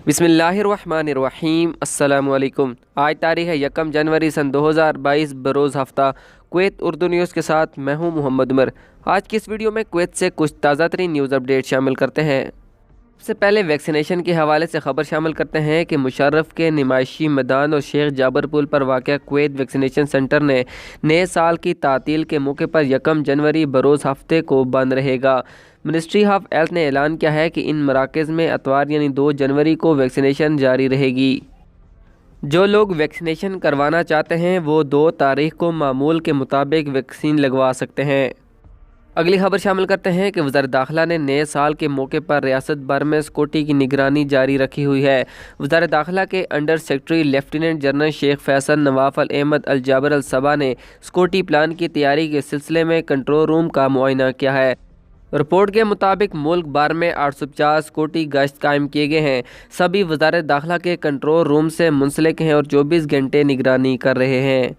बिस्मिल्लाहिर्रहमानिर्रहीम। अस्सलामुअलैकुम। आज तारीख़ है 1 जनवरी सन 2022 बरोज़ हफ़्ता। कुवैत उर्दू न्यूज़ के साथ मैं हूं मोहम्मद उमर। आज की इस वीडियो में कुवैत से कुछ ताज़ा तरीन न्यूज़ अपडेट शामिल करते हैं। सबसे पहले वैक्सीनेशन के हवाले से ख़बर शामिल करते हैं कि मुशर्रफ के नुमाइशी मैदान और शेख जाबर पुल पर वाक़ कुवैत वैक्सीनेशन सेंटर ने नए साल की तातील के मौके पर 1 जनवरी बरोज़ हफ्ते को बंद रहेगा। मिनिस्ट्री ऑफ हेल्थ ने ऐलान किया है कि इन मराकज़ में अतवार यानी 2 जनवरी को वैक्सीनेशन जारी रहेगी। जो लोग वैक्सीनेशन करवाना चाहते हैं वो 2 तारीख को मामूल के मुताबिक वैक्सीन लगवा सकते हैं। अगली खबर शामिल करते हैं कि वज़ारत दाखिला ने नए साल के मौके पर रियासत भर में सिक्योरिटी की निगरानी जारी रखी हुई है। वज़ारत दाखिला के under secretary lieutenant general Sheikh Faisal Nawaf Al Ahmad Al Jaber Al Sabah ने सिक्योरिटी प्लान की तैयारी के सिलसिले में कंट्रोल रूम का मुआयना किया है। रिपोर्ट के मुताबिक मुल्क भर में 850 सिक्योरिटी गश्त कायम किए गए हैं। सभी वज़ारत दाखिला के कंट्रोल रूम से मुंसलिक हैं और 24 घंटे निगरानी कर रहे हैं।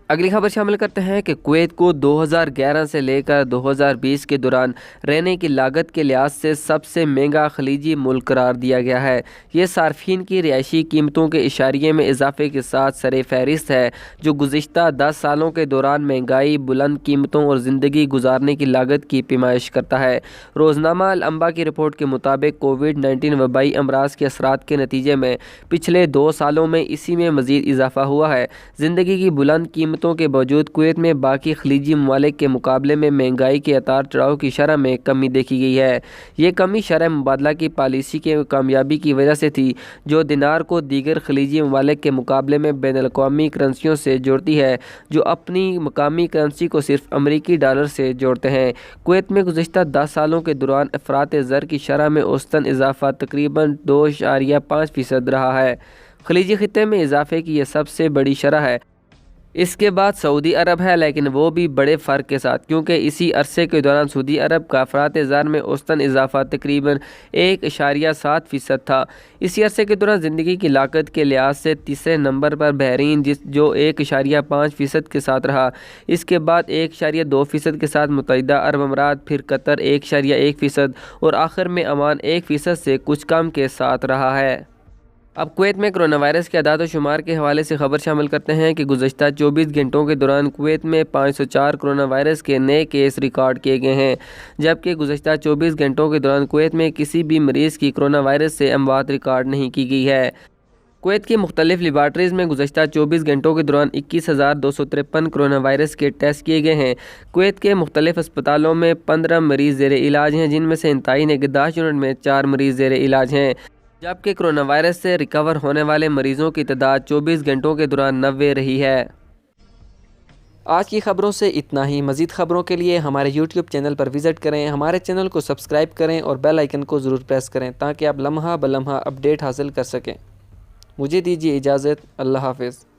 अगली खबर शामिल करते हैं कि कुवैत को 2011 से लेकर 2020 के दौरान रहने की लागत के लिहाज से सबसे महंगा खलीजी मुल्क करार दिया गया है। ये सार्फिन की रिहायशी कीमतों के इशारे में इजाफे के साथ सरे फहरिस्त है, जो गुज़िश्ता 10 सालों के दौरान महंगाई, बुलंद कीमतों और ज़िंदगी गुजारने की लागत की पैमाइश करता है। रोज़नामा अल अंबा की रिपोर्ट के मुताबिक कोविड-19 वबाई अमराज के असरात के नतीजे में पिछले 2 सालों में इसी में मज़ीद इजाफा हुआ है। ज़िंदगी की बुलंद कीमतों के बावजूद कुवैत में बाकी खलीजी ममालिक के मुकाबले में महंगाई के उतार चढ़ाव की शरह में कमी देखी गई है। ये कमी शरह मुबादला की पॉलिसी के कामयाबी की वजह से थी, जो दिनार को दीगर खलीजी ममालिक के मुकाबले में बैनुल-अक़वामी करेंसियों से जोड़ती है, जो अपनी मकामी करेंसी को सिर्फ अमरीकी डॉलर से जोड़ते हैं। कुवैत में गुज़िश्ता 10 सालों के दौरान अफरात ज़र की शरह में औसतन इजाफा तकरीबन 2.5% रहा है। खलीजी खित्ते में इजाफे की यह सबसे बड़ी शरह है। इसके बाद सऊदी अरब है, लेकिन वो भी बड़े फ़र्क के साथ, क्योंकि इसी अरसे के दौरान सऊदी अरब का अफरात ज़र में औसतन इजाफा तकरीबन 1.7% था। इसी अरसे के दौरान ज़िंदगी की लागत के लिहाज से तीसरे नंबर पर बहरीन जो 1.5% के साथ रहा। इसके बाद 1.2% के साथ मुत्तहिदा अरब अमारात, फिर कतर 1.1% और आखिर में अमान 1% से कुछ कम के साथ रहा है। अब कुवैत में कोरोना वायरस के अदाद व शुमार के हवाले से खबर शामिल करते हैं कि गुज़श्ता 24 घंटों के दौरान कुवैत में 504 कोरोना वायरस के नए केस रिकॉर्ड किए गए हैं, जबकि गुज़श्ता 24 घंटों के दौरान कुवैत में किसी भी मरीज़ की कोरोना वायरस से अमवात रिकॉर्ड नहीं की गई है। कुवैत की मुख्तलिफ लेबार्ट्रीज़ में गुज़श्ता 24 घंटों के दौरान 21,253 कोरोना वायरस के टेस्ट किए गए हैं। कुवैत के मुख्तलिफ अस्पतालों में 15 मरीज़ ज़ेर इलाज हैं, जिनमें से इंतहाई निगहदाश्त यूनिट में 4 मरीज़ ज़ेर इलाज हैं, जबकि कोरोना वायरस से रिकवर होने वाले मरीजों की तादाद 24 घंटों के दौरान 90 रही है। आज की खबरों से इतना ही। मज़ीद खबरों के लिए हमारे YouTube चैनल पर विज़िट करें, हमारे चैनल को सब्सक्राइब करें और बेल आइकन को ज़रूर प्रेस करें ताकि आप लम्हा ब लम्हा अपडेट हासिल कर सकें। मुझे दीजिए इजाज़त। अल्लाह हाफ़िज़।